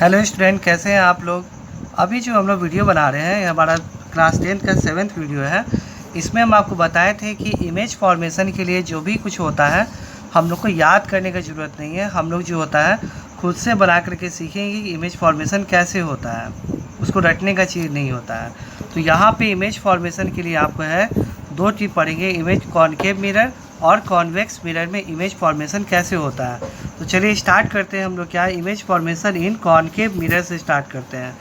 Hello student, कैसे हैं आप लोग। अभी जो हम लोग वीडियो बना रहे हैं, ये हमारा क्लास 10 का 7th वीडियो है। इसमें हम आपको बताए थे कि इमेज फॉर्मेशन के लिए जो भी कुछ होता है हम लोग को याद करने की ज़रूरत नहीं है। हम लोग जो होता है खुद से बना करके सीखेंगे कि इमेज फॉर्मेशन कैसे होता है, उसको रटने का चीज़ नहीं होता है। तो यहाँ पे इमेज फॉर्मेशन के लिए आपको है 2 टिप पढ़ेंगे, इमेज कॉनकेव मिरर और कॉन्वेक्स मिरर में इमेज फॉर्मेशन कैसे होता है। तो चलिए स्टार्ट करते हैं हम लोग। क्या image formation in concave mirror से स्टार्ट करते हैं।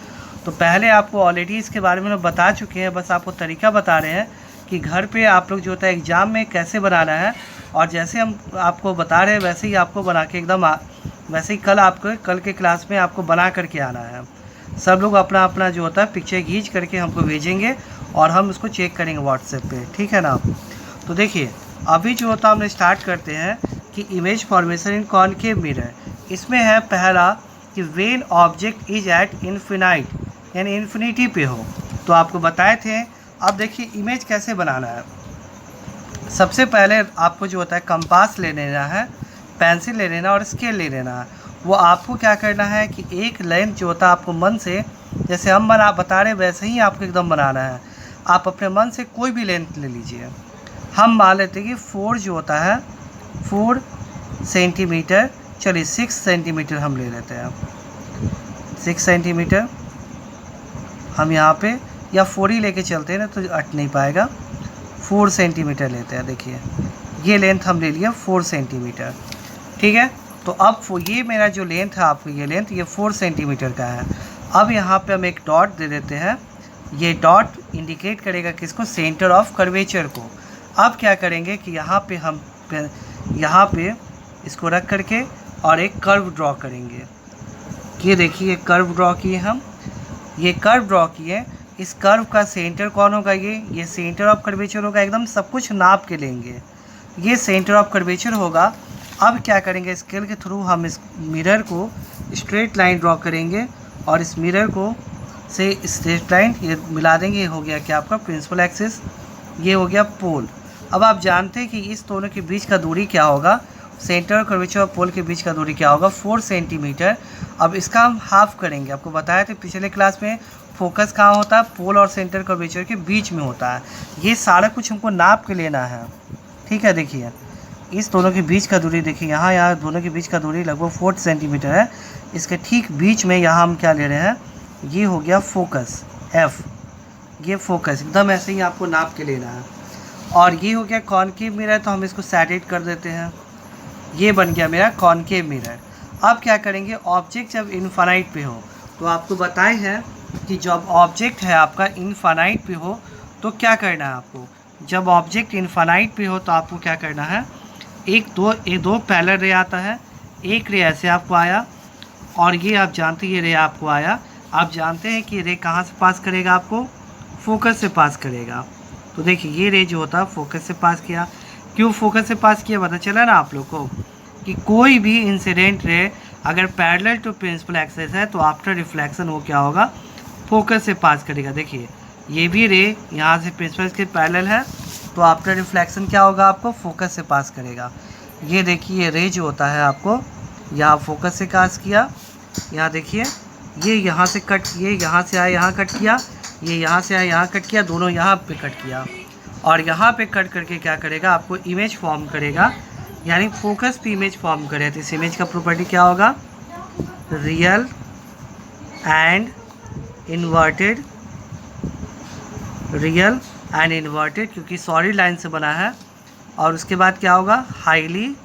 तो पहले आपको ऑलरेडी इसके बारे में बता चुके हैं, बस आपको तरीका बता रहे हैं कि घर पे आप लोग जो होता है एग्ज़ाम में कैसे बनाना है। और जैसे हम आपको बता रहे हैं वैसे ही आपको बना के एकदम वैसे ही कल के क्लास में आपको बना करके आना है। सब लोग अपना अपना जो होता है पिक्चर खींच करके हमको भेजेंगे और हम उसको चेक करेंगे व्हाट्सएप पे, ठीक है ना। तो देखिए अभी जो होता है हम स्टार्ट करते हैं कि image formation in concave mirror. इसमें है पहला कि when object is at infinite, यानी इन्फिनिटी पे हो। तो आपको बताए थे। अब देखिए इमेज कैसे बनाना है। सबसे पहले आपको जो होता है कंपास ले लेना है, पेंसिल ले लेना और स्केल ले लेना है। वो आपको क्या करना है कि एक लेंथ जो होता है आपको मन से, जैसे हम बता रहे वैसे ही आपको एकदम बनाना है। आप अपने मन से कोई भी लेंथ ले लीजिए। हम मान लेते हैं कि 4 जो होता है 4 सेंटीमीटर, चलिए 6 सेंटीमीटर हम ले लेते हैं। 6 सेंटीमीटर हम यहाँ पे या 4 ही लेके चलते हैं ना, तो अट नहीं पाएगा। 4 सेंटीमीटर लेते हैं। देखिए ये लेंथ हम ले लिया 4 सेंटीमीटर, ठीक है। तो अब ये मेरा जो लेंथ है, आपको ये लेंथ ये 4 सेंटीमीटर का है। अब यहाँ पे हम एक डॉट दे देते हैं। ये डॉट इंडिकेट करेगा किसको, सेंटर ऑफ कर्वेचर को। अब क्या करेंगे कि यहाँ पे इसको रख करके और एक कर्व ड्रॉ करेंगे। ये देखिए कर्व ड्रॉ किए हम, ये कर्व ड्रॉ किए। इस कर्व का सेंटर कौन होगा, ये सेंटर ऑफ कर्वेचर होगा। एकदम सब कुछ नाप के लेंगे, ये सेंटर ऑफ कर्वेचर होगा। अब क्या करेंगे, स्केल के थ्रू हम इस मिरर को स्ट्रेट लाइन ड्रॉ करेंगे और इस मिरर को से स्ट्रेट लाइन ये मिला देंगे। ये हो गया क्या आपका प्रिंसिपल एक्सिस, ये हो गया पोल। अब आप जानते हैं कि इस दोनों के बीच का दूरी क्या होगा, सेंटर और कर्वेचर और पोल के बीच का दूरी क्या होगा, 4 सेंटीमीटर। अब इसका हम हाफ करेंगे। आपको बताया था पिछले क्लास में फोकस कहाँ होता है, पोल और सेंटर कर्वेचर के बीच में होता है। ये सारा कुछ हमको नाप के लेना है, ठीक है। देखिए इस दोनों के बीच का दूरी, देखिए यहाँ दोनों के बीच का दूरी लगभग 4 सेंटीमीटर है। इसके ठीक बीच में यहाँ हम क्या ले रहे हैं, ये हो गया फोकस F। ये फोकस एकदम ऐसे ही आपको नाप के लेना है। और ये हो गया कॉनकेव मिरर, तो हम इसको सेट कर देते हैं। ये बन गया मेरा कॉनकेव मिरर। अब क्या करेंगे, ऑब्जेक्ट जब इनफाइनाइट पे हो, तो आपको बताए हैं कि जब ऑब्जेक्ट है आपका इनफाइनाइट पे हो तो क्या करना है आपको। जब ऑब्जेक्ट इनफाइनाइट पे हो तो आपको क्या करना है, एक दो पैरेलल रे आता है। एक रे ऐसे आपको आया और ये आप जानते हैं ये रे आपको आया। आप जानते हैं कि रे कहाँ से पास करेगा, आपको फोकस से पास करेगा। तो देखिए ये रे जो होता है फोकस से पास किया। क्यों फोकस से पास किया, पता चला ना आप लोग को कि कोई भी इंसिडेंट रे अगर पैरेलल टू प्रिंसिपल एक्सिस है तो आफ्टर रिफ्लेक्शन वो क्या होगा, फोकस से पास करेगा। देखिए ये भी रे यहाँ से प्रिंसिपल के पैरेलल है, तो आफ्टर रिफ्लेक्शन क्या होगा, आपको फोकस से पास करेगा। ये देखिए रे जो होता है आपको यहाँ फोकस से पास किया। यहाँ देखिए ये यहाँ से कट, ये यहाँ से आया यहाँ कट किया, ये यहाँ से आया यहाँ कट किया, दोनों यहाँ पे कट किया। और यहाँ पे कट करके क्या करेगा, आपको इमेज फॉर्म करेगा, यानी फोकस पे इमेज फॉर्म करेगा। तो इस इमेज का प्रॉपर्टी क्या होगा, real and inverted, real and inverted क्योंकि सॉलिड लाइन से बना है। और उसके बाद क्या होगा, हाईली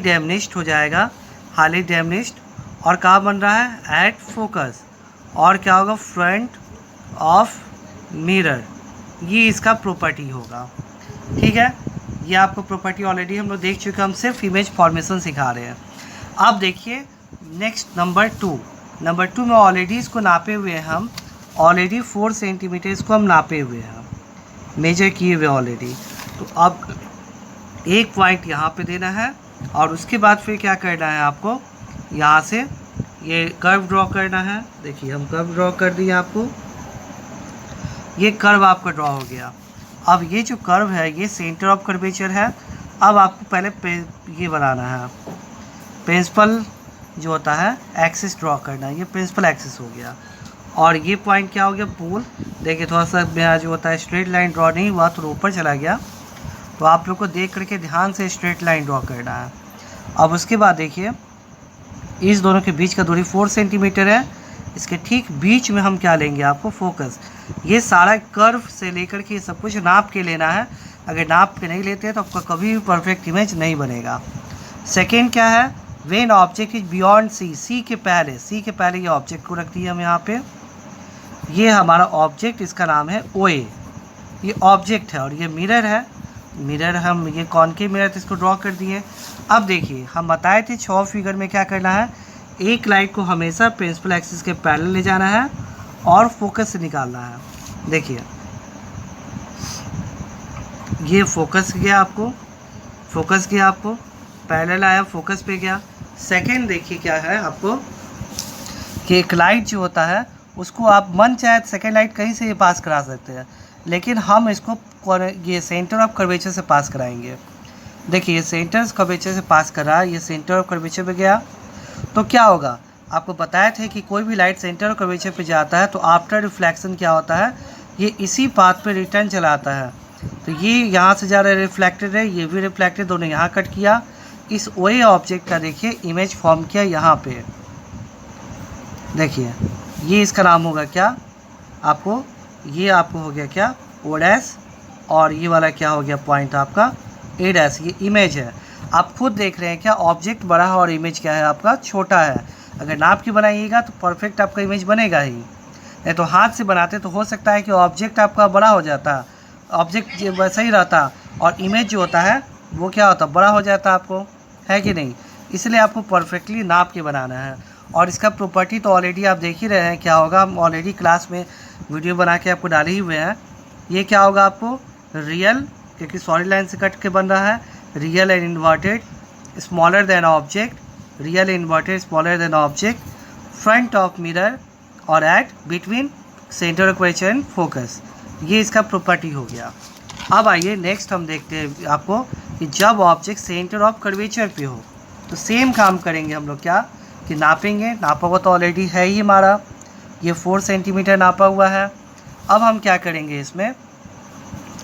डैमेज्ड हो जाएगा, हाईली डैमेज्ड। और कहाँ बन रहा है, एट फोकस। और क्या होगा, फ्रंट ऑफ मिरर, ये इसका प्रॉपर्टी होगा, ठीक है। ये आपको प्रॉपर्टी ऑलरेडी हम लोग देख चुके हैं, हम सिर्फ इमेज फॉर्मेशन सिखा रहे हैं। अब देखिए नेक्स्ट नंबर 2 में ऑलरेडी इसको नापे हुए हैं हम, ऑलरेडी 4 सेंटीमीटर इसको हम नापे हुए हैं, मेजर किए हुए ऑलरेडी। तो अब एक पॉइंट यहाँ पे देना है और उसके बाद फिर क्या करना है, आपको यहाँ से ये कर्व ड्रॉ करना है। देखिए हम कर्व ड्रॉ कर दिए, आपको ये कर्व आपका ड्रॉ हो गया। अब ये जो कर्व है ये सेंटर ऑफ कर्वेचर है। अब आपको पहले ये बनाना है, प्रिंसिपल जो होता है एक्सिस ड्रॉ करना, ये प्रिंसिपल एक्सिस हो गया। और ये पॉइंट क्या हो गया, पोल। देखिए थोड़ा सा मेरा जो होता है स्ट्रेट लाइन ड्रॉ नहीं हुआ, तो ऊपर चला गया। तो आप लोग को देख करके ध्यान से स्ट्रेट लाइन ड्रॉ करना है। अब उसके बाद देखिए इस दोनों के बीच का दूरी 4 सेंटीमीटर है। इसके ठीक बीच में हम क्या लेंगे, आपको फोकस। ये सारा कर्व से लेकर के सब कुछ नाप के लेना है। अगर नाप के नहीं लेते तो आपका कभी भी परफेक्ट इमेज नहीं बनेगा। सेकेंड क्या है, when object is beyond C, C के पहले ये ऑब्जेक्ट को रख दिए हम यहाँ पे। ये हमारा ऑब्जेक्ट, इसका नाम है OA। ये ऑब्जेक्ट है और ये मिरर है। मिरर हम ये कॉनकेव मिरर इसको ड्रॉ कर दिए। अब देखिए हम बताए थे 6 फिगर में क्या करना है, एक लाइट को हमेशा प्रिंसिपल एक्सिस के पैरेलल ले जाना है और फोकस से निकालना है। देखिए ये फोकस गया आपको, पैरेलल आया, फोकस पे गया। सेकंड देखिए क्या है आपको कि एक लाइट जो होता है उसको आप मन चाहे सेकंड लाइट कहीं से ये पास करा सकते हैं, लेकिन हम इसको ये सेंटर ऑफ कर्वेचर से पास कराएंगे। देखिए ये सेंटर ऑफ कर्वेचर से पास करा, ये सेंटर ऑफ कर्वेचर पे गया। तो क्या होगा, आपको बताया था कि कोई भी लाइट सेंटर ऑफ कर्वेचर पे जाता है तो आफ्टर रिफ्लेक्शन क्या होता है, ये इसी पाथ पे रिटर्न चला आता है। तो ये यहाँ से जा रहा है, रिफ्लेक्टेड है, ये भी रिफ्लेक्टेड, दोनों यहाँ कट किया। इस OA ऑब्जेक्ट का देखिए इमेज फॉर्म किया यहाँ पे। देखिए ये इसका नाम होगा क्या, आपको ये आपको हो गया क्या O', और ये वाला क्या हो गया पॉइंट आपका A'। ये इमेज है। आप खुद देख रहे हैं क्या, ऑब्जेक्ट बड़ा है और इमेज क्या है आपका छोटा है। अगर नाप के बनाइएगा तो परफेक्ट आपका इमेज बनेगा ही, नहीं तो हाथ से बनाते तो हो सकता है कि ऑब्जेक्ट आपका बड़ा हो जाता, ऑब्जेक्ट वैसा ही रहता और इमेज जो होता है वो क्या होता, बड़ा हो जाता आपको, है कि नहीं। इसलिए आपको परफेक्टली नाप के बनाना है। और इसका प्रॉपर्टी तो ऑलरेडी आप देख ही रहे हैं क्या होगा, हम ऑलरेडी क्लास में वीडियो बना के आपको डाले ही हुए हैं। ये क्या होगा आपको, रियल, क्योंकि सॉलिड लाइन से कट के बन रहा है, real and inverted, smaller than object, real inverted smaller than object, front of mirror और at between centre of curvature and focus. ये इसका प्रॉपर्टी हो गया। अब आइए नेक्स्ट हम देखते हैं आपको कि जब ऑब्जेक्ट सेंटर ऑफ कर्वेचर पे हो तो सेम काम करेंगे हम लोग, क्या कि नापेंगे। नापा हुआ तो ऑलरेडी है ही हमारा, ये 4 सेंटीमीटर नापा हुआ है। अब हम क्या करेंगे इसमें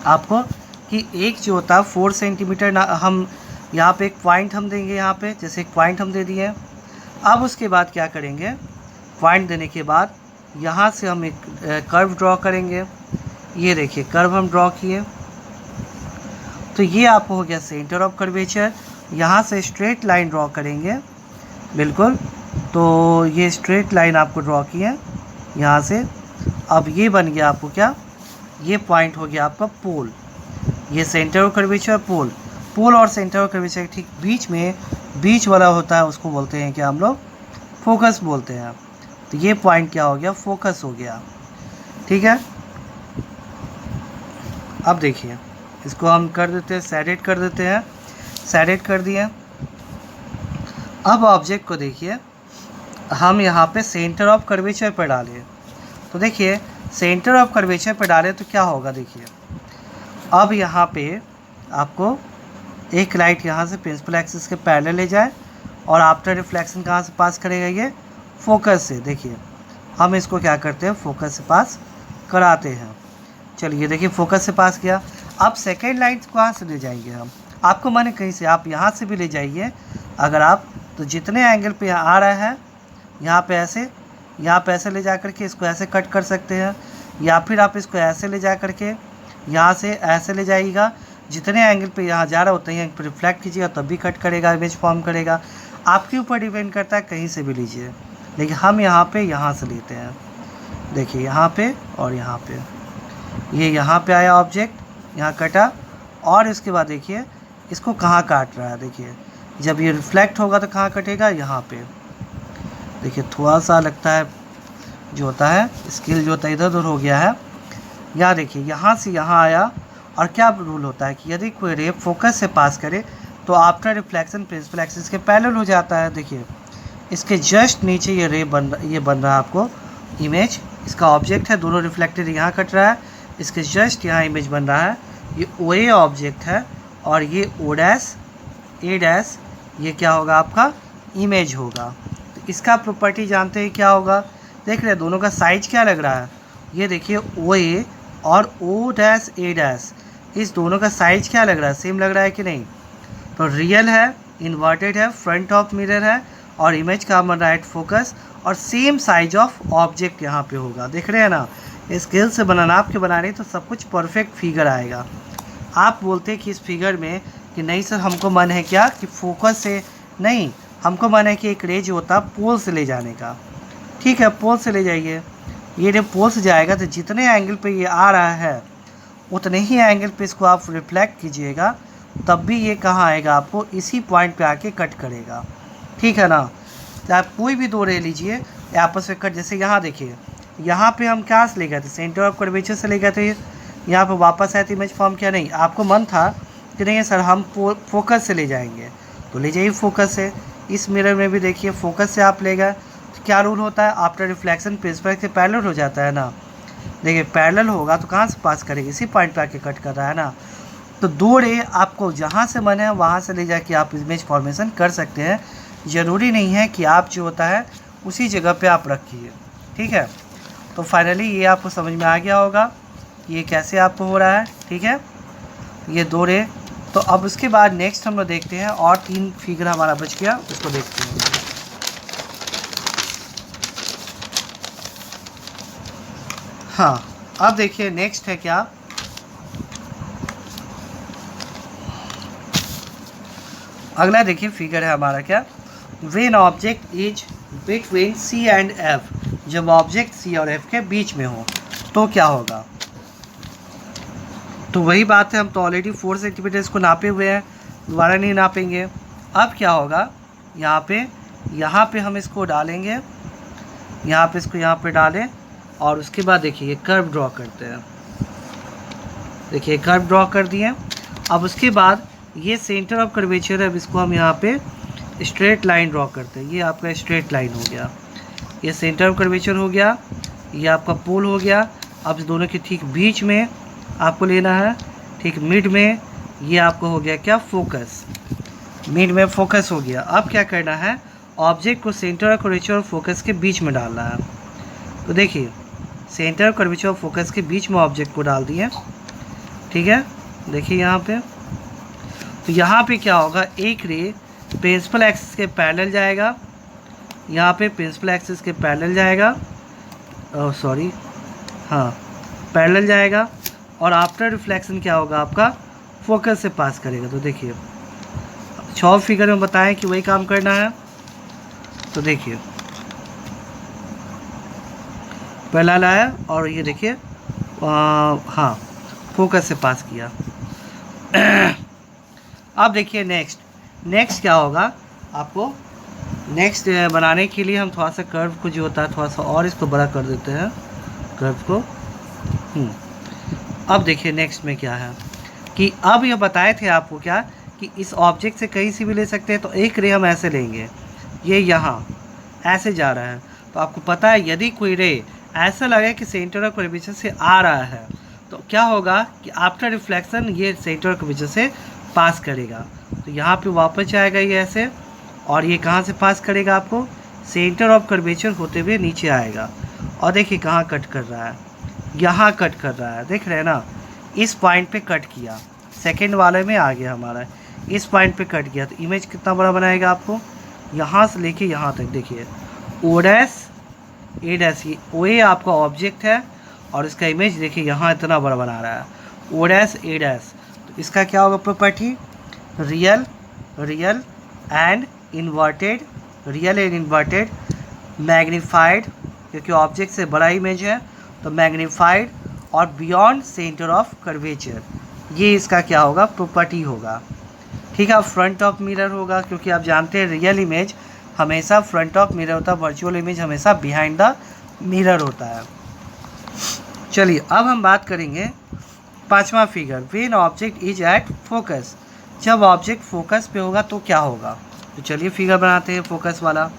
आपको कि एक जो होता है 4 सेंटीमीटर हम यहाँ पे एक पॉइंट हम देंगे, यहाँ पे जैसे एक पॉइंट हम दे दिए। अब उसके बाद क्या करेंगे, पॉइंट देने के बाद यहाँ से हम एक कर्व ड्रॉ करेंगे। ये देखिए कर्व हम ड्रॉ किए, तो ये आपको हो गया सेंटर ऑफ कर्वेचर। यहाँ से स्ट्रेट लाइन ड्रॉ करेंगे, बिल्कुल। तो ये स्ट्रेट लाइन आपको ड्रॉ किए यहाँ से। अब ये बन गया आपको क्या, ये पॉइंट हो गया आपका पोल। ये सेंटर ऑफ कर्वेचर, पोल और सेंटर ऑफ कर्वेचर ठीक बीच में, बीच वाला होता है उसको बोलते हैं क्या हम लोग, फोकस बोलते हैं। तो ये पॉइंट क्या हो गया, फोकस हो गया, ठीक है। अब देखिए इसको हम कर देते हैं, सैडेड कर देते हैं, सैडेड कर दिए। अब ऑब्जेक्ट को देखिए हम यहाँ पे सेंटर ऑफ कर्वेचर पर डालें, तो देखिए सेंटर ऑफ कर्वेचर पर डालें तो क्या होगा, देखिए अब यहाँ पे आपको एक लाइट यहाँ से प्रिंसिपल एक्सिस के पैरेलल ले जाए और आफ्टर रिफ्लेक्शन कहाँ से पास करेगा, ये फोकस से। देखिए हम इसको क्या करते हैं, फोकस से पास कराते हैं। चलिए देखिए फोकस से पास किया। अब सेकेंड लाइट कहाँ से ले जाएंगे हम, आपको माने कहीं से, आप यहाँ से भी ले जाइए अगर आप, तो जितने एंगल पे आ रहा है यहाँ पे ऐसे, यहाँ पे ऐसे ले जा करके इसको ऐसे कट कर सकते हैं, या फिर आप इसको ऐसे ले जा करके यहाँ से ऐसे ले जाइएगा। जितने एंगल पे यहाँ जा रहा होता है यहाँ पर रिफ्लेक्ट कीजिएगा तब भी कट करेगा, इमेज फॉर्म करेगा। आपके ऊपर डिपेंड करता है, कहीं से भी लीजिए, लेकिन हम यहाँ से लेते हैं। देखिए यहाँ पे और यहाँ पे, ये यहाँ पे आया ऑब्जेक्ट, यहाँ कटा, और इसके बाद देखिए इसको कहाँ काट रहा है। देखिए जब ये रिफ्लेक्ट होगा तो कहाँ कटेगा, यहाँ पे। देखिए थोड़ा सा लगता है जो होता है स्केल जो होता है इधर उधर हो गया है। यहाँ देखिए यहाँ से यहाँ आया, और क्या रूल होता है कि यदि कोई रे फोकस से पास करे तो आफ्टर रिफ्लेक्शन प्रिंसिपल एक्सिस के पैरेलल हो जाता है। देखिए इसके जस्ट नीचे ये रे बन रहा है आपको इमेज, इसका ऑब्जेक्ट है, दोनों रिफ्लेक्टेड यहाँ कट रहा है, इसके जस्ट यहाँ इमेज बन रहा है। ये OA ऑब्जेक्ट है और ये O', A', ये क्या होगा आपका इमेज होगा। इसका प्रॉपर्टी जानते हैं क्या होगा, देख रहे हैं दोनों का साइज क्या लग रहा है, ये देखिए ओ ए और ओ डैश ए डैश, इस दोनों का साइज क्या लग रहा है, सेम लग रहा है कि नहीं। तो रियल है, इन्वर्टेड है, फ्रंट ऑफ मिरर है और इमेज का बन रहा है फोकस और सेम साइज ऑफ ऑब्जेक्ट यहाँ पे होगा। देख रहे हैं ना, स्केल से बनाना आपके बना रहे तो सब कुछ परफेक्ट फिगर आएगा। आप बोलते हैं कि इस फिगर में कि नहीं सर हमको मन है क्या कि फोकस से नहीं, हमको मन है कि एक रे जो होता है पोल से ले जाने का। ठीक है, पोल से ले जाइए। ये जब पोल से जाएगा तो जितने एंगल पे ये आ रहा है उतने ही एंगल पे इसको आप रिफ्लेक्ट कीजिएगा, तब भी ये कहाँ आएगा, आपको इसी पॉइंट पे आके कट करेगा। ठीक है ना। तो आप कोई भी दो रे लीजिए आपस में कट, जैसे यहाँ देखिए, यहाँ पे हम क्या से ले गए थे, सेंटर ऑफ कर्वेचर से ले गए थे, यहाँ पे वापस आए तो इमेज फॉर्म क्या नहीं, आपको मन था कि नहीं सर हम फोकस से ले जाएंगे तो ले जाइए फोकस से। इस मिरर में भी देखिए फोकस से आप ले गए तो क्या रूल होता है, आफ्टर रिफ्लेक्शन प्रिंसिपल से पैरेलल हो जाता है ना। देखिए पैरेलल होगा तो कहाँ से पास करेगा, इसी पॉइंट पे आके कट कर रहा है ना। तो दो रे आपको जहाँ से मन है वहाँ से ले जाके आप इमेज फॉर्मेशन कर सकते हैं, ज़रूरी नहीं है कि आप जो होता है उसी जगह पे आप रखिए। ठीक है, तो फाइनली ये आपको समझ में आ गया होगा ये कैसे आपको हो रहा है। ठीक है, ये दो रे। तो अब उसके बाद नेक्स्ट हम लोग देखते हैं, और 3 फिगर हमारा बच गया, उसको देखते हैं। हाँ, अब देखिए नेक्स्ट है क्या, अगला देखिए फिगर है हमारा क्या, when object is between C and F, जब ऑब्जेक्ट सी और एफ के बीच में हो तो क्या होगा। तो वही बात है, हम तो ऑलरेडी 4 सेंटीमीटर इसको नापे हुए हैं, दोबारा नहीं नापेंगे। अब क्या होगा, यहाँ पे हम इसको डालेंगे, यहाँ पे इसको यहाँ पे डालें और उसके बाद देखिए ये कर्व ड्रॉ करते हैं। देखिए कर्व ड्रॉ कर दिए। अब उसके बाद ये सेंटर ऑफ कर्वेचर है, अब इसको हम यहाँ पे स्ट्रेट लाइन ड्रॉ करते हैं। ये आपका स्ट्रेट लाइन हो गया, ये सेंटर ऑफ कर्वेचर हो गया, ये आपका पोल हो गया। अब इस दोनों के ठीक बीच में आपको लेना है, ठीक मिड में ये आपको हो गया क्या, फोकस। मिड में फोकस हो गया। अब क्या करना है, ऑब्जेक्ट को सेंटर ऑफ कर्वेचर और फोकस के बीच में डालना है। तो देखिए सेंटर ऑफ कर्वेचर और फोकस के बीच में ऑब्जेक्ट को डाल दिए। ठीक है, देखिए यहाँ पे, तो यहाँ पे क्या होगा, एक रे प्रिंसिपल एक्सिस के पैरेलल जाएगा, यहाँ पे प्रिंसिपल एक्सिस के पैरेलल जाएगा, सॉरी हाँ पैरेलल जाएगा, और आफ्टर रिफ्लेक्शन क्या होगा आपका, फोकस से पास करेगा। तो देखिए 6 फिगर में बताएं कि वही काम करना है। तो देखिए पहला लाया और ये देखिए हाँ फोकस से पास किया। अब देखिए नेक्स्ट क्या होगा, आपको नेक्स्ट बनाने के लिए हम थोड़ा सा कर्व को जो होता है थोड़ा सा और इसको बड़ा कर देते हैं कर्व को। अब देखिए नेक्स्ट में क्या है कि अब ये बताए थे आपको क्या कि इस ऑब्जेक्ट से कहीं से भी ले सकते हैं। तो एक रे हम ऐसे लेंगे, ये यहाँ ऐसे जा रहा है, तो आपको पता है यदि कोई रे ऐसा लगे कि सेंटर ऑफ कर्वेचर से आ रहा है तो क्या होगा कि आफ्टर रिफ्लेक्शन ये सेंटर ऑफ कर्वेचर से पास करेगा। तो यहाँ पे वापस जाएगा ये ऐसे, और ये कहाँ से पास करेगा, आपको सेंटर ऑफ कर्वेचर होते हुए नीचे आएगा। और देखिए कहाँ कट कर रहा है, यहाँ कट कर रहा है, देख रहे हैं ना, इस पॉइंट पे कट किया, सेकंड वाले में आ गया हमारा, इस पॉइंट पे कट किया। तो इमेज कितना बड़ा बनाएगा आपको, यहाँ से लेके यहाँ तक देखिए ओ डैश ए डैश, ये ओ ए आपका ऑब्जेक्ट है और इसका इमेज देखिए यहाँ इतना बड़ा बना रहा है, ओ डैश ए डैश। तो इसका क्या होगा property, real and inverted, real and inverted, magnified क्योंकि ऑब्जेक्ट से बड़ा इमेज है तो मैग्नीफाइड, और बियॉन्ड सेंटर ऑफ कर्वेचर, ये इसका क्या होगा प्रॉपर्टी होगा। ठीक है, फ्रंट ऑफ मिरर होगा क्योंकि आप जानते हैं रियल इमेज हमेशा फ्रंट ऑफ मिरर होता है, वर्चुअल इमेज हमेशा बिहाइंड द मिरर होता है। चलिए अब हम बात करेंगे 5वां figure, when object is at focus, जब ऑब्जेक्ट फोकस पे होगा तो क्या होगा। तो चलिए फिगर बनाते हैं फोकस वाला,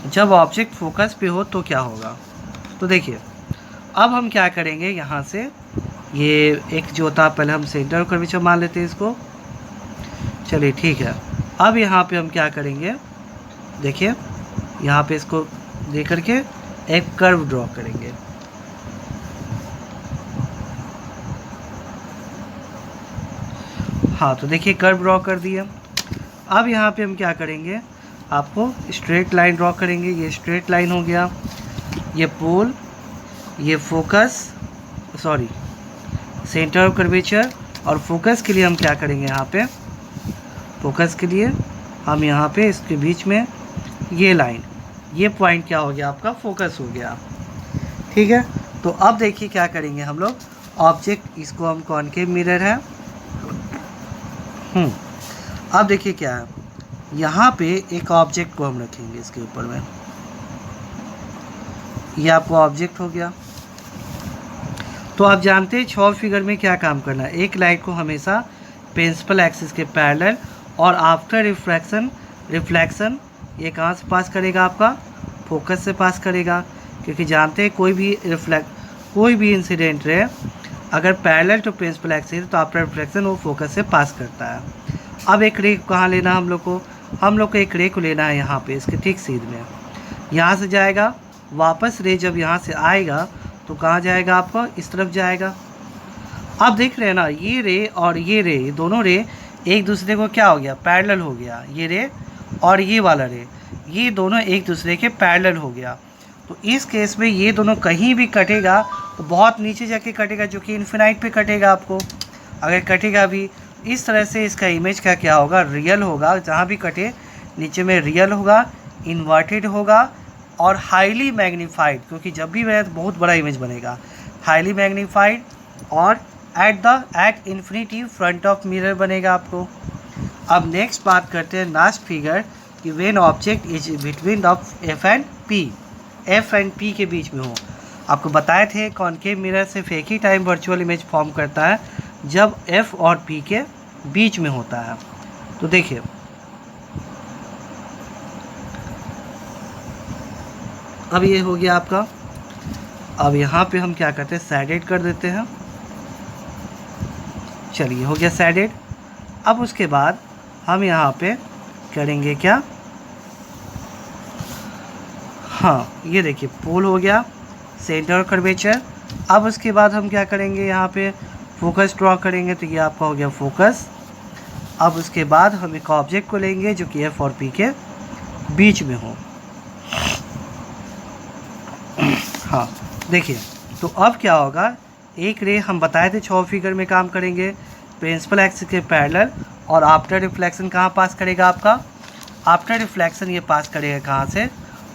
जब ऑब्जेक्ट फोकस पे हो तो क्या होगा। तो देखिए अब हम क्या करेंगे, यहाँ से ये एक जो था पहले हम सेंटर ऑफ कर्वेचर मान लेते हैं इसको। चलिए ठीक है, अब यहाँ पे हम क्या करेंगे, देखिए यहाँ पे इसको दे करके एक कर्व ड्रॉ करेंगे। हाँ, तो देखिए कर्व ड्रॉ कर दिया। अब यहाँ पे हम क्या करेंगे, आपको स्ट्रेट लाइन ड्रॉ करेंगे। ये स्ट्रेट लाइन हो गया, ये पोल, ये focus, sorry centre of curvature. और फोकस के लिए हम क्या करेंगे, यहाँ पे फोकस के लिए हम यहाँ पे इसके बीच में ये लाइन, ये पॉइंट क्या हो गया, आपका फोकस हो गया। ठीक है, तो अब देखिए क्या करेंगे हम लोग, ऑब्जेक्ट, इसको हम कॉनकेव मिरर है। अब देखिए क्या है, यहाँ पे एक ऑब्जेक्ट को हम रखेंगे इसके ऊपर में। ये आपको ऑब्जेक्ट हो गया। तो आप जानते हैं 6 फिगर में क्या काम करना है। एक लाइट को हमेशा प्रिंसिपल एक्सिस के पैरेलल और आफ्टर रिफ्लेक्शन ये कहाँ से पास करेगा, आपका फोकस से पास करेगा। क्योंकि जानते हैं कोई भी इंसिडेंट रे अगर पैरेलल टू प्रिंसिपल एक्सिस तो आफ्टर रिफ्लेक्शन वो फोकस से पास करता है। अब एक रे कहाँ लेना हम लोग को एक रे को लेना है यहाँ पे, इसके ठीक सीध में। यहाँ से जाएगा, वापस रे जब यहाँ से आएगा तो कहाँ जाएगा, आपका इस तरफ जाएगा। अब देख रहे हैं ना, ये रे और ये रे, दोनों रे एक दूसरे को क्या हो गया, पैरेलल हो गया। ये रे और ये वाला रे, ये दोनों एक दूसरे के पैरेलल हो गया। तो इस केस में ये दोनों कहीं भी कटेगा तो बहुत नीचे जाके कटेगा, जो कि इन्फिनाइट पे कटेगा। आपको अगर कटेगा भी इस तरह से, इसका इमेज का क्या होगा, रियल होगा। जहाँ भी कटे नीचे में रियल होगा, इन्वर्टेड होगा और हाईली मैग्नीफाइड, क्योंकि जब भी वह बहुत बड़ा इमेज बनेगा, हाईली मैग्नीफाइड और at infinity front of mirror बनेगा आपको। अब नेक्स्ट बात करते हैं लास्ट फिगर कि when object is between of F and P के बीच में हो। आपको बताए थे कॉनकेव मिरर सिर्फ एक ही टाइम वर्चुअल इमेज फॉर्म करता है जब एफ और पी के बीच में होता है। तो देखिए अब ये हो गया आपका। अब यहाँ पे हम क्या करते हैं, सैडेड कर देते हैं। चलिए हो गया सैडेड। अब उसके बाद हम यहाँ पे करेंगे क्या, हाँ ये देखिए पोल हो गया, सेंटर कर्वेचर। अब उसके बाद हम क्या करेंगे, यहाँ पे फोकस ड्रॉ करेंगे। तो ये आपका हो गया फोकस। अब उसके बाद हम एक ऑब्जेक्ट को लेंगे जो कि एफ और पी के बीच में हो। हाँ देखिए, तो अब क्या होगा, एक रे हम बताए थे 6 फिगर में काम करेंगे, प्रिंसिपल एक्सिस के पैरेलल और आफ्टर रिफ्लेक्शन कहाँ पास करेगा, आपका आफ्टर रिफ्लेक्शन ये पास करेगा कहाँ से,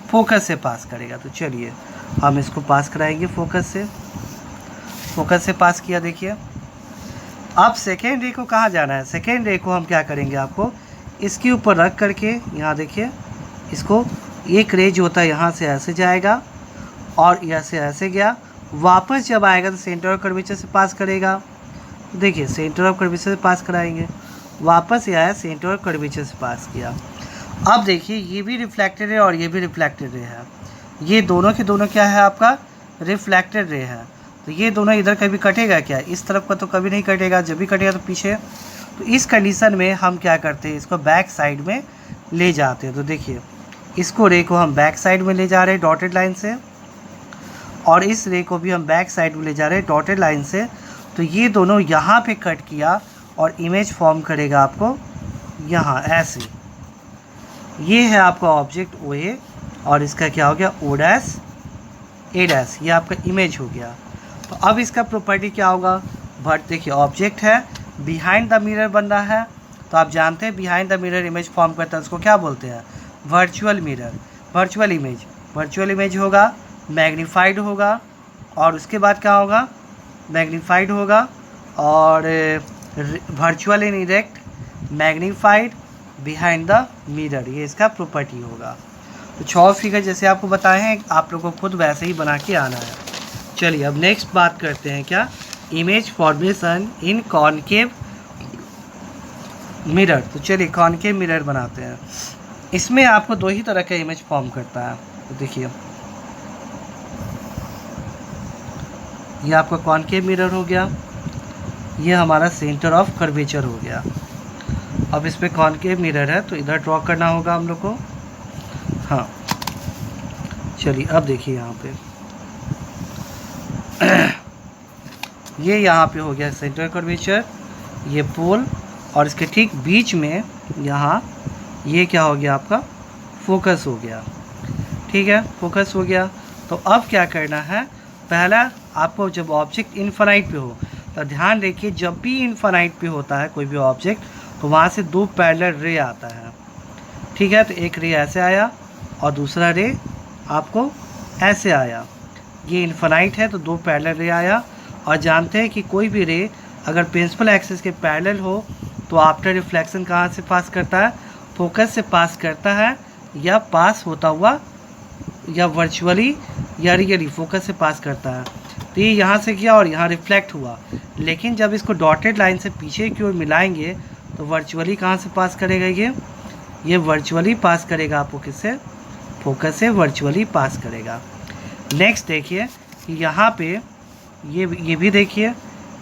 फोकस से पास करेगा। तो चलिए हम इसको पास कराएंगे फोकस से पास किया। देखिए अब सेकेंड रे को कहाँ जाना है, सेकेंड रे को हम क्या करेंगे, आपको इसके ऊपर रख करके यहाँ देखिए, इसको एक रे जो होता है यहाँ से ऐसे जाएगा और यहाँ से ऐसे गया, वापस जब आएगा तो सेंटर ऑफ कर्वेचर से पास करेगा। देखिए सेंटर ऑफ कर्वेचर से पास कराएंगे, वापस ये आया सेंटर ऑफ कर्वेचर से पास किया। अब देखिए ये भी रिफ्लेक्टेड रे और ये भी रिफ्लेक्टेड रे है, ये दोनों के दोनों क्या है, आपका रिफ्लेक्टेड रे है। तो ये दोनों इधर कभी कटेगा क्या, इस तरफ का तो कभी नहीं कटेगा, जब भी कटेगा तो पीछे। तो इस कंडीशन में हम क्या करते हैं, इसको बैक साइड में ले जाते हैं। तो देखिए इसको रे को हम बैक साइड में ले जा रहे हैं डॉटेड लाइन से, और इस रे को भी हम बैक साइड में ले जा रहे हैं डॉटेड लाइन से। तो ये दोनों यहाँ पे कट किया और इमेज फॉर्म करेगा आपको यहाँ ऐसे। ये है आपका ऑब्जेक्ट ओ ए और इसका क्या हो गया, ओ डैश ए डैश, ये आपका इमेज हो गया। तो अब इसका प्रॉपर्टी क्या होगा, बट देखिए ऑब्जेक्ट है, बिहाइंड द मिरर बन रहा है। तो आप जानते हैं behind the mirror image form करता है, उसको क्या बोलते हैं, वर्चुअल मिरर, वर्चुअल इमेज होगा, मैग्नीफाइड होगा और उसके बाद क्या होगा, मैग्नीफाइड होगा और virtual in erect, magnified, behind the mirror, ये इसका प्रॉपर्टी होगा। तो 6 फिगर जैसे आपको बताए हैं, आप लोगों को खुद वैसे ही बना के आना है। चलिए अब नेक्स्ट बात करते हैं क्या, image formation in concave mirror. तो चलिए कॉनकेव मिरर बनाते हैं। इसमें आपको 2 ही तरह का इमेज फॉर्म करता है। तो देखिए ये आपका कॉनकेव मिरर हो गया, ये हमारा सेंटर ऑफ कर्वेचर हो गया। अब इस पर कॉनकेव मिरर है तो इधर ड्रॉ करना होगा हम लोग को। हाँ चलिए अब देखिए यहाँ पे ये यहाँ पे हो गया सेंटर कर्वेचर, ये पोल, और इसके ठीक बीच में यहाँ ये क्या हो गया आपका फोकस हो गया। ठीक है, फोकस हो गया। तो अब क्या करना है, पहला आपको जब ऑब्जेक्ट इनफाइनाइट पे हो तो ध्यान रखिए, जब भी इनफाइनाइट पे होता है कोई भी ऑब्जेक्ट तो वहाँ से दो पैरेलल रे आता है। ठीक है, तो एक रे ऐसे आया और दूसरा रे आपको ऐसे आया। ये इनफाइनाइट है तो दो पैरेलल रे आया। और जानते हैं कि कोई भी रे अगर प्रिंसिपल एक्सिस के पैरेलल हो तो आफ्टर रिफ्लेक्शन कहाँ से पास करता है, फोकस से पास करता है, या पास होता हुआ या वर्चुअली या रियली फोकस से पास करता है। तो ये यहाँ से किया और यहाँ रिफ्लेक्ट हुआ, लेकिन जब इसको डॉटेड लाइन से पीछे की ओर मिलाएंगे तो वर्चुअली कहाँ से पास करेगा, ये वर्चुअली पास करेगा आपको किससे, फोकस से वर्चुअली पास करेगा। नेक्स्ट देखिए कि यहाँ पे ये भी देखिए,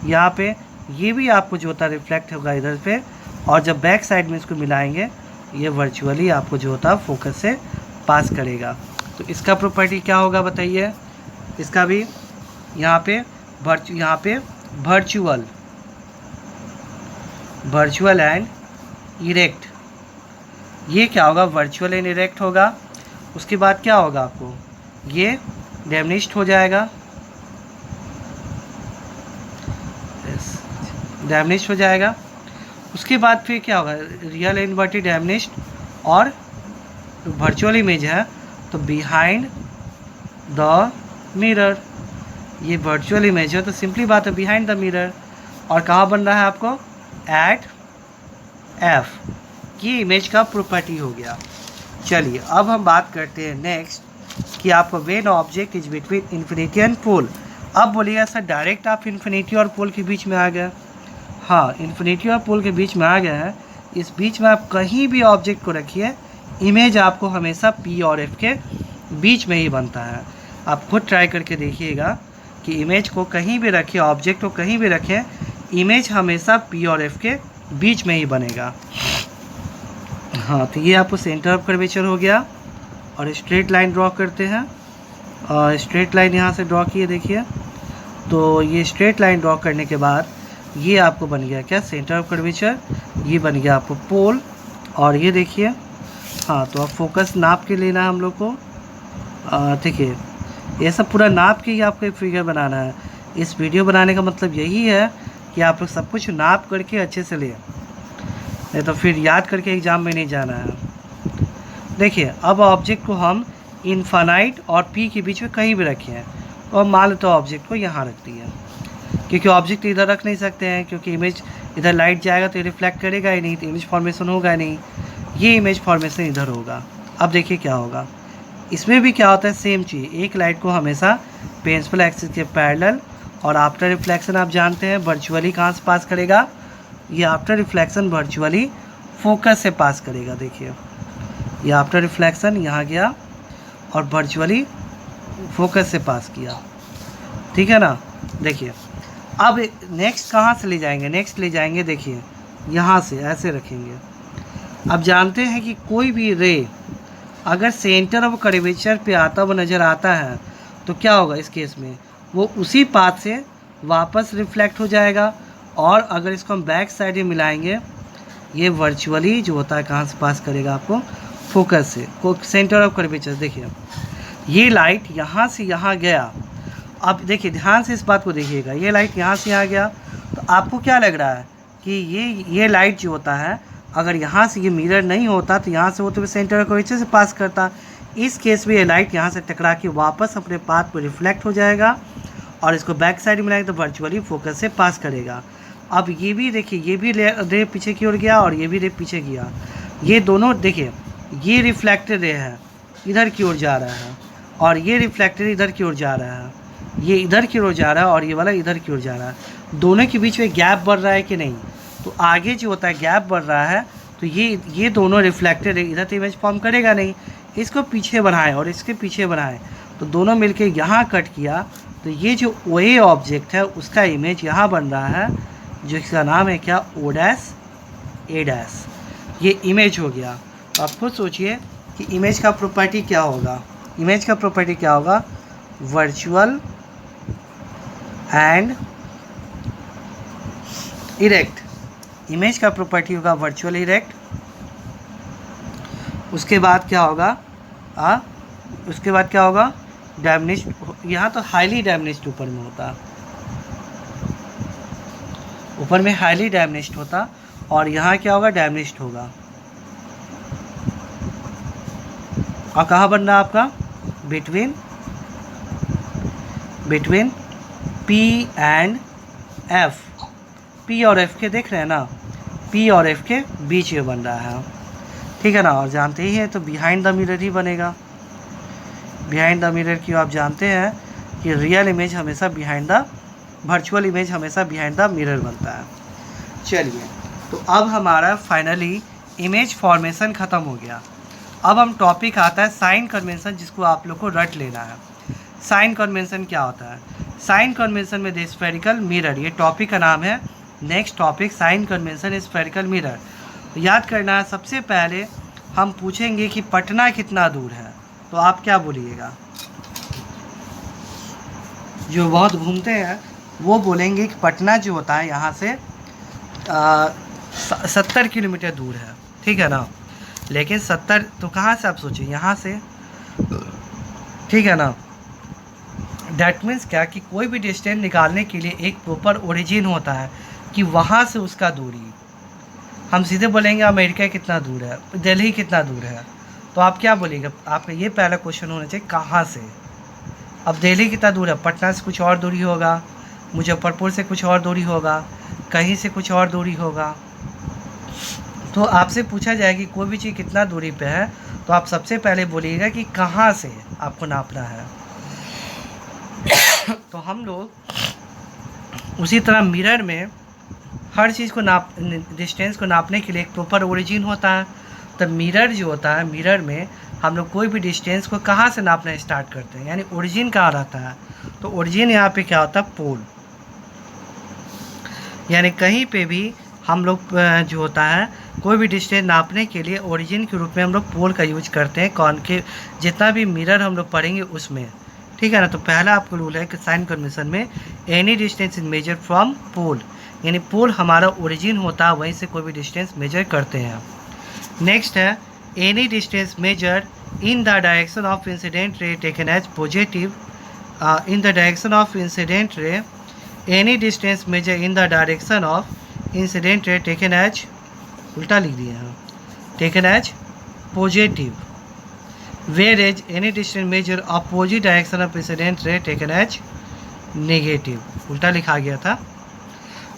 यहाँ पे ये भी आपको जो होता है रिफ्लेक्ट होगा इधर पे, और जब बैक साइड में इसको मिलाएंगे ये वर्चुअली आपको जो होता है फोकस से पास करेगा। तो इसका प्रॉपर्टी क्या होगा बताइए, इसका भी यहाँ पे वर्चुअल एंड इरेक्ट, ये क्या होगा, वर्चुअल एंड इरेक्ट होगा। उसके बाद क्या होगा आपको, ये डैमनिश्ड हो जाएगा, डैमनिश्ड हो जाएगा। उसके बाद फिर क्या होगा, रियल इन्वर्टेड डैमनिश्ड और वर्चुअल इमेज है तो बिहाइंड द मिरर, ये वर्चुअल इमेज है तो सिंपली बात है बिहाइंड द मिरर। और कहाँ बन रहा है आपको, एट एफ, ये इमेज का प्रॉपर्टी हो गया। चलिए अब हम बात करते हैं नेक्स्ट कि आपको when object is between infinity and pole. अब बोलिएगा सर डायरेक्ट आप इन्फिनिटी और पोल के बीच में आ गए। हाँ, इन्फिनिटी और पोल के बीच में आ गए हैं। इस बीच में आप कहीं भी ऑब्जेक्ट को रखिए, इमेज आपको हमेशा पी और एफ के बीच में ही बनता है। आप खुद ट्राई करके देखिएगा कि इमेज को कहीं भी रखिए, ऑब्जेक्ट को कहीं भी रखें, इमेज हमेशा पी और एफ के बीच में ही बनेगा। हाँ, तो ये आपको सेंटर ऑफ कर्वेचर हो गया। और स्ट्रेट लाइन ड्रॉ करते हैं, और स्ट्रेट लाइन यहाँ से ड्रॉ किए देखिए। तो ये स्ट्रेट लाइन ड्रॉ करने के बाद ये आपको बन गया क्या, सेंटर ऑफ कर्वेचर, ये बन गया आपको पोल। और ये देखिए, हाँ, तो अब फोकस नाप के लेना है हम लोग को। देखिए ये सब पूरा नाप के ही आपको एक फिगर बनाना है। इस वीडियो बनाने का मतलब यही है कि आप लोग सब कुछ नाप करके अच्छे से लें, नहीं तो फिर याद करके एग्ज़ाम में नहीं जाना है। देखिए अब ऑब्जेक्ट को हम इनफाइनाइट और पी के बीच में कहीं भी रखे हैं, और मान लेते ऑब्जेक्ट को यहाँ रख दिया, क्योंकि ऑब्जेक्ट इधर रख नहीं सकते हैं, क्योंकि इमेज इधर लाइट जाएगा तो रिफ्लेक्ट करेगा ही नहीं, तो इमेज फॉर्मेशन होगा नहीं, ये इमेज फॉर्मेशन इधर होगा। अब देखिए क्या होगा, इसमें भी क्या होता है, सेम चीज़, एक लाइट को हमेशा प्रिंसिपल एक्सिस के पैरेलल, और आफ्टर रिफ्लेक्शन आप जानते हैं वर्चुअली कहाँ से पास करेगा, ये आफ्टर रिफ्लेक्शन वर्चुअली फोकस से पास करेगा। देखिए ये आफ्टर रिफ्लेक्शन यहाँ गया और वर्चुअली फोकस से पास किया, ठीक है ना। देखिए अब नेक्स्ट कहाँ से ले जाएंगे, नेक्स्ट ले जाएंगे देखिए यहाँ से ऐसे रखेंगे। अब जानते हैं कि कोई भी रे अगर सेंटर ऑफ कर्वेचर पे आता हुआ नज़र आता है तो क्या होगा, इस केस में वो उसी पाथ से वापस रिफ्लेक्ट हो जाएगा। और अगर इसको हम बैक साइड में मिलाएंगे, ये वर्चुअली जो होता है कहाँ से पास करेगा आपको, फोकस से, को सेंटर ऑफ कर्वेचर। देखिए ये लाइट यहाँ से यहाँ गया। अब देखिए ध्यान से इस बात को देखिएगा, ये लाइट यहाँ से यहाँ गया, तो आपको क्या लग रहा है कि ये लाइट जो होता है अगर यहाँ से ये मिरर नहीं होता तो यहाँ से होते हुए सेंटर ऑफ कर्वेचर से पास करता। इस केस में ये लाइट यहाँ से टकरा के वापस अपने पाथ पर रिफ्लेक्ट हो जाएगा, और इसको बैक साइड मिलाएंगे तो वर्चुअली फोकस से पास करेगा। अब ये भी देखिए, ये भी रे पीछे की ओर गया और ये भी रे पीछे गया। ये दोनों देखिए, ये रिफ्लेक्टेड रे है इधर की ओर जा रहा है, और ये रिफ्लेक्टेड इधर की ओर जा रहा है, ये इधर की ओर जा रहा है और ये वाला इधर की ओर जा रहा है। दोनों के बीच में गैप बढ़ रहा है कि नहीं, तो आगे जो होता है गैप बढ़ रहा है, तो ये दोनों रिफ्लेक्टेड है, इधर तो इमेज फॉर्म करेगा नहीं। इसको पीछे बढ़ाएं और इसके पीछे बढ़ाएं तो दोनों मिलके यहाँ कट किया, तो ये जो ओ ऑब्जेक्ट है उसका इमेज यहाँ बन रहा है, जो इसका नाम है क्या, ओ डैश ए डैश। ये इमेज हो गया। तो आप खुद सोचिए कि इमेज का प्रॉपर्टी क्या होगा। इमेज का प्रॉपर्टी क्या होगा, वर्चुअल एंड इरेक्ट। इमेज का प्रॉपर्टी होगा वर्चुअल इरेक्ट। उसके बाद क्या होगा, उसके बाद क्या होगा, डैमनिश्ड। यहाँ तो हाईली डैमनिश्ड ऊपर में होता, ऊपर में हाईली डैमनिश्ड होता, और यहाँ क्या होगा, डैमनिश्ड होगा। और कहाँ बन रहा है आपका, between P and F. P और एफ के देख रहे हैं ना, पी और एफ के बीच में बन रहा है, ठीक है ना। और जानते ही हैं तो बिहाइंड द मिरर ही बनेगा। बिहाइंड द मिरर क्यों, आप जानते हैं कि रियल इमेज हमेशा बिहाइंड द, वर्चुअल इमेज हमेशा बिहाइंड द मिरर बनता है। चलिए, तो अब हमारा फाइनली इमेज फॉर्मेशन ख़त्म हो गया। अब हम टॉपिक आता है साइन कन्वेंशन, जिसको आप लोग को रट लेना है। साइन कन्वेंशन क्या होता है, साइन कन्वेंशन में द स्फेरिकल मिरर, ये टॉपिक का नाम है। Next topic sign convention spherical mirror. तो याद करना है, सबसे पहले हम पूछेंगे कि पटना कितना दूर है, तो आप क्या बोलिएगा, जो बहुत घूमते हैं वो बोलेंगे कि पटना जो होता है यहाँ से 70 किलोमीटर दूर है, ठीक है ना। लेकिन 70 तो कहाँ से, आप सोचिए यहाँ से, ठीक है ना। डैट मीन्स क्या कि कोई भी डिस्टेंस निकालने के लिए एक प्रॉपर ओरिजिन होता है कि वहाँ से उसका दूरी। हम सीधे बोलेंगे अमेरिका कितना दूर है, दिल्ली कितना दूर है, तो आप क्या बोलेंगे, आपका ये पहला क्वेश्चन होना चाहिए कहाँ से। अब दिल्ली कितना दूर है, पटना से कुछ और दूरी होगा, मुजफ्फरपुर से कुछ और दूरी होगा, कहीं से कुछ और दूरी होगा। तो आपसे पूछा जाए कि कोई भी चीज़ कितना दूरी पे है, तो आप सबसे पहले बोलिएगा कि कहाँ से आपको नापना है। तो हम लोग उसी तरह मिरर में हर चीज़ को डिस्टेंस को नापने के लिए एक प्रॉपर ओरिजिन होता है। तो मिरर जो होता है, मिरर में हम लोग कोई भी डिस्टेंस को कहाँ से नापना स्टार्ट करते हैं, यानी ओरिजिन कहाँ रहता है। तो ओरिजिन यहाँ पे क्या होता है, पोल। यानी कहीं पे भी हम लोग जो होता है कोई भी डिस्टेंस नापने के लिए ओरिजिन के रूप में हम लोग पोल का यूज करते हैं। कॉनकेव जितना भी मिरर हम लोग पढ़ेंगे उसमें, ठीक है ना। तो पहला आपको रूल है कि साइन कन्वेंशन में any distance is measure from pole, यानी पोल हमारा ओरिजिन होता है, वहीं से कोई भी डिस्टेंस मेजर करते हैं। नेक्स्ट है any distance measure in the direction of incident ray taken as positive, in the direction of incident ray, any distance measure in the direction of incident ray taken as, उल्टा लिख दिए हैं, taken as positive, whereas any distance measure opposite direction of incident ray taken as negative. उल्टा लिखा गया था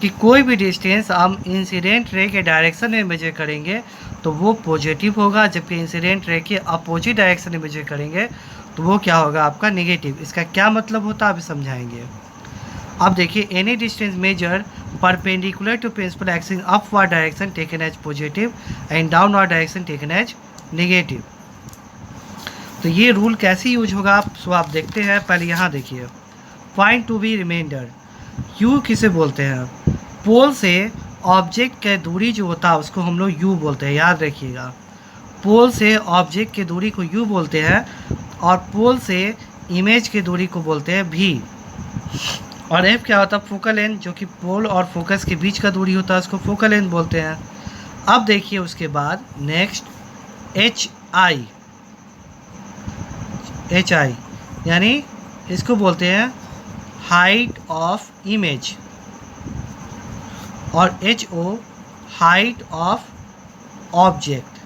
कि कोई भी डिस्टेंस हम इंसिडेंट रे के डायरेक्शन में मेजर करेंगे तो वो पॉजिटिव होगा, जबकि इंसिडेंट रे के अपोजिट डायरेक्शन में मेजर करेंगे तो वो क्या होगा, आपका नेगेटिव। इसका क्या मतलब होता है अभी समझाएंगे। अब देखिए, any distance measure perpendicular to principal axis upward direction taken as positive and downward direction taken as negative. तो ये रूल कैसे यूज होगा आप देखते हैं। पहले यहाँ देखिए, find to be reminder, u किसे बोलते हैं, पोल से ऑब्जेक्ट की दूरी जो होता है उसको हम लोग यू बोलते हैं, याद रखिएगा। पोल से ऑब्जेक्ट की दूरी को यू बोलते हैं, और पोल से इमेज की दूरी को बोलते हैं भी। और एफ क्या होता है, फोकल लेंथ, जो कि पोल और फोकस के बीच का दूरी होता है उसको फोकल लेंथ बोलते हैं। अब देखिए उसके बाद नेक्स्ट एच आई, यानी इसको बोलते हैं हाइट ऑफ इमेज, और h o height of object.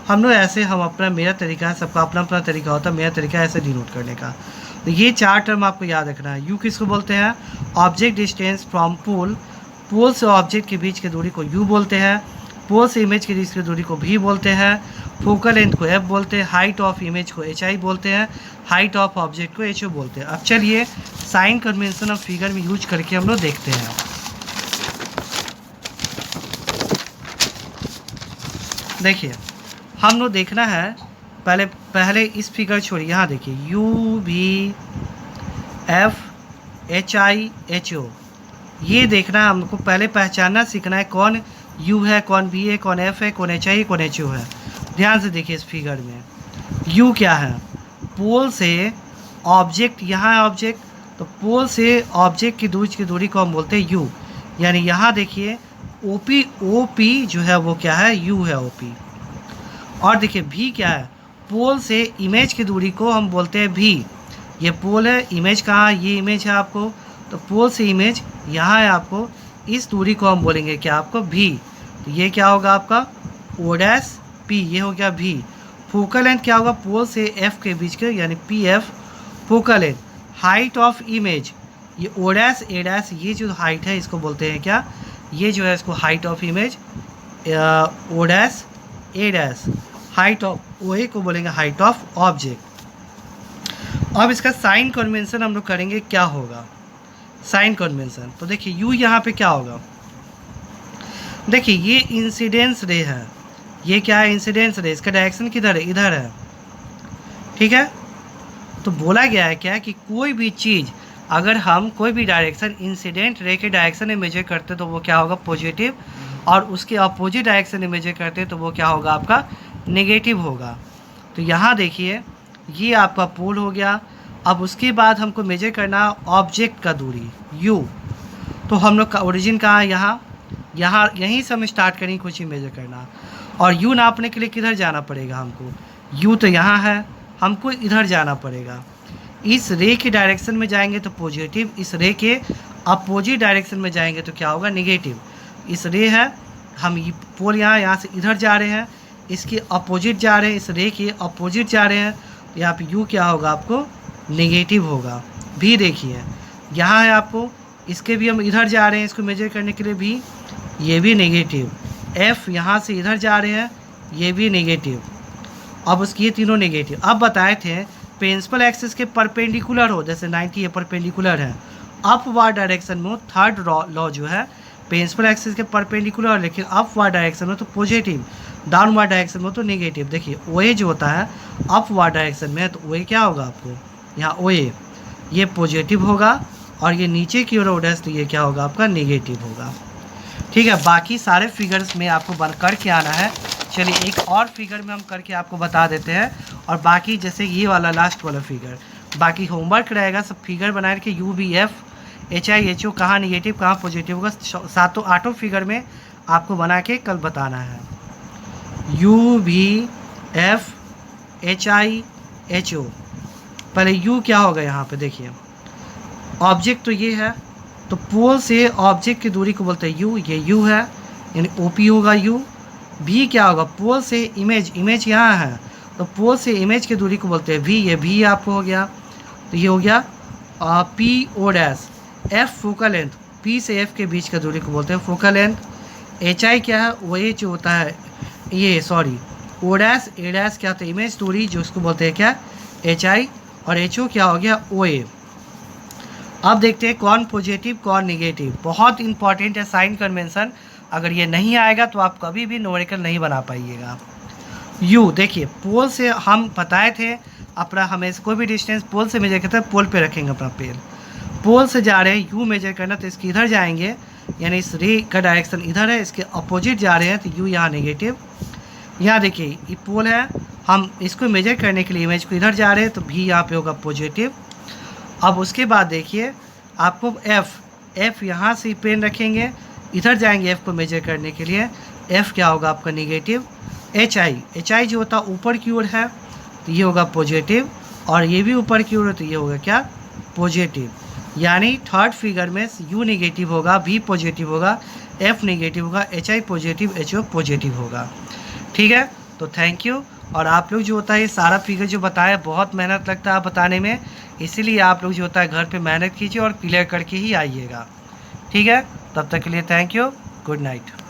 हम लोग ऐसे, मेरा तरीका है, सबका अपना अपना तरीका होता है, मेरा तरीका है ऐसे डिनोट करने का। तो ये 4 टर्म आपको याद रखना है। यू किसको बोलते हैं, ऑब्जेक्ट डिस्टेंस फ्रॉम पोल, पोल से ऑब्जेक्ट के बीच की दूरी को यू बोलते हैं, पोल से इमेज के बीच की दूरी को भी बोलते हैं, फोकल लेंथ को एफ बोलते हैं, हाइट ऑफ इमेज को एच आई बोलते हैं, हाइट ऑफ ऑब्जेक्ट को एच ओ बोलते हैं। अब चलिए साइन कन्वेंशन ऑफ फिगर में यूज करके हम लोग देखते हैं। देखिए, हम लोग देखना है, पहले इस फिगर छोड़िए, यहाँ देखिए u v f h i h o, ये देखना है हमको। पहले पहचानना सीखना है कौन यू है, कौन वी है, कौन एफ है, कौन एच आई है, कौन एच ओ है। ध्यान से देखिए इस फिगर में, यू क्या है, पोल से ऑब्जेक्ट, यहाँ है ऑब्जेक्ट, तो पोल से ऑब्जेक्ट की दूरी को हम बोलते हैं यू। यानी यहाँ देखिए ओ पी जो है वो क्या है, यू है ओ पी। और देखिए भी क्या है, पोल से इमेज की दूरी को हम बोलते हैं भी। ये पोल है, इमेज कहाँ, ये इमेज है आपको, तो पोल से इमेज यहाँ है आपको, इस दूरी को हम बोलेंगे क्या आपको, भी। तो ये क्या होगा आपका ओ डैश पी, ये हो गया भी। फोकल लेंथ क्या होगा, पोल से एफ के बीच के, यानी P F focal length. Height of image, ये ओ डैश ए डैश, ये जो हाइट है इसको बोलते हैं क्या, ये जो है इसको height of image, O dash A dash. Height of O A को बोलेंगे हाइट ऑफ ऑब्जेक्ट। अब इसका साइन कन्वेंशन हम लोग करेंगे, क्या होगा साइन कन्वेंशन। तो देखिए यू यहाँ पे क्या होगा, देखिए ये इंसिडेंस रे है, ये क्या है, इंसिडेंस रे, इसका डायरेक्शन किधर है, इधर है, ठीक है। तो बोला गया है क्या कि कोई भी चीज़ अगर हम कोई भी डायरेक्शन इंसिडेंट रे के डायरेक्शन में मेजर करते तो वो क्या होगा, पॉजिटिव, और उसके अपोजिट डायरेक्शन में मेजर करते तो वो क्या होगा आपका, नेगेटिव होगा। तो यहाँ देखिए ये आपका पोल हो गया। अब उसके बाद हमको मेजर करना ऑब्जेक्ट का दूरी u। तो हम लोग का ओरिजिन कहाँ है, यहाँ यहीं से हम स्टार्ट करेंगे कुछ ही मेजर करना। और u नापने के लिए किधर जाना पड़ेगा हमको, u तो यहाँ है, हमको इधर जाना पड़ेगा। इस रे के डायरेक्शन में जाएंगे तो पॉजिटिव, इस रे के अपोजिट डायरेक्शन में जाएंगे तो क्या होगा, नेगेटिव। इस रे है, हम ये पोल यहाँ से इधर जा रहे हैं, इसके अपोजिट जा रहे हैं, इस रे के अपोजिट जा रहे हैं, तो यहाँ पे u क्या होगा आपको, नेगेटिव होगा। भी देखिए यहाँ है आपको, इसके भी हम इधर जा रहे हैं इसको मेजर करने के लिए, भी ये भी नेगेटिव। f यहाँ से इधर जा रहे हैं, ये भी नेगेटिव। अब उसकी ये तीनों नेगेटिव। अब बताए थे प्रिंसिपल एक्सिस के परपेंडिकुलर हो, जैसे 90 ये परपेंडिकुलर है, अपवार्ड डायरेक्शन में थर्ड लॉ जो है प्रिंसिपल एक्सिस के परपेंडिकुलर, लेकिन अपवार्ड डायरेक्शन में तो पॉजिटिव, डाउनवार्ड डायरेक्शन में तो नेगेटिव। देखिए ओ ए जो होता है अपवार्ड डायरेक्शन में, तो ओ ए क्या होगा आपको, यहाँ ओ ए ये पॉजिटिव होगा, और ये नीचे की ओर ओडस तो ये क्या होगा आपका, नेगेटिव होगा। ठीक है, बाकी सारे फिगर्स में आपको बन करके आना है। चलिए एक और फिगर में हम करके आपको बता देते हैं, और बाकी जैसे ये वाला लास्ट वाला फिगर, बाकी होमवर्क रहेगा, सब फिगर बना के u v f h i h o कहाँ निगेटिव कहाँ पॉजिटिव होगा, 7-8 फिगर में आपको बना के कल बताना है। यू भी f h i h o, पहले यू क्या होगा यहाँ पे देखिए, ऑब्जेक्ट तो ये है, तो पोल से ऑब्जेक्ट की दूरी को बोलते हैं यू, ये यू है यानी ओ पी होगा यू। भी क्या होगा, पोल से इमेज, इमेज यहाँ है, तो पोल से इमेज की दूरी को बोलते हैं भी, ये भी आपको हो गया। तो ये हो गया P O dash. F focal length, P से एफ के बीच का दूरी को बोलते हैं फोकल लेंथ। एच आई क्या है, वो ये जो होता है ये sorry O dash A dash क्या होता है, इमेज दूरी, जो उसको बोलते हैं क्या, एच आई। और एच ओ क्या हो गया, ओ ए। अब देखते हैं कौन पॉजिटिव कौन नेगेटिव, बहुत इंपॉर्टेंट है साइन कन्वेंशन। अगर ये नहीं आएगा तो आप कभी भी न्यूमेरिकल नहीं बना पाइएगा। यू देखिए, पोल से हम बताए थे अपना, हमें कोई भी डिस्टेंस पोल से मेजर करते हैं, पोल पे रखेंगे अपना पैर, पोल से जा रहे हैं यू मेजर करना, तो इसके इधर जाएंगे, यानी इस रे का डायरेक्शन इधर है, इसके अपोजिट जा रहे हैं तो यू यहाँ नेगेटिव। यहाँ देखिए ये पोल है, हम इसको मेजर करने के लिए इमेज को इधर जा रहे हैं, तो भी यहाँ पे होगा पॉजिटिव। अब उसके बाद देखिए आपको एफ यहाँ से पेन रखेंगे, इधर जाएंगे एफ को मेजर करने के लिए, एफ क्या होगा आपका नेगेटिव। एच आई जो होता है ऊपर की ओर है, तो ये होगा पॉजिटिव, और ये भी ऊपर की ओर है तो ये होगा क्या, पॉजिटिव। यानी थर्ड फिगर में यू नेगेटिव होगा, भी पॉजिटिव होगा, एफ नेगेटिव होगा, h i positive, h o positive होगा। ठीक है, तो थैंक यू। और आप लोग जो होता है ये सारा फिगर जो बताया, बहुत मेहनत लगता है बताने में, इसीलिए आप लोग जो होता है घर पे मेहनत कीजिए और क्लियर करके ही आइएगा। ठीक है, तब तक के लिए थैंक यू, गुड नाइट।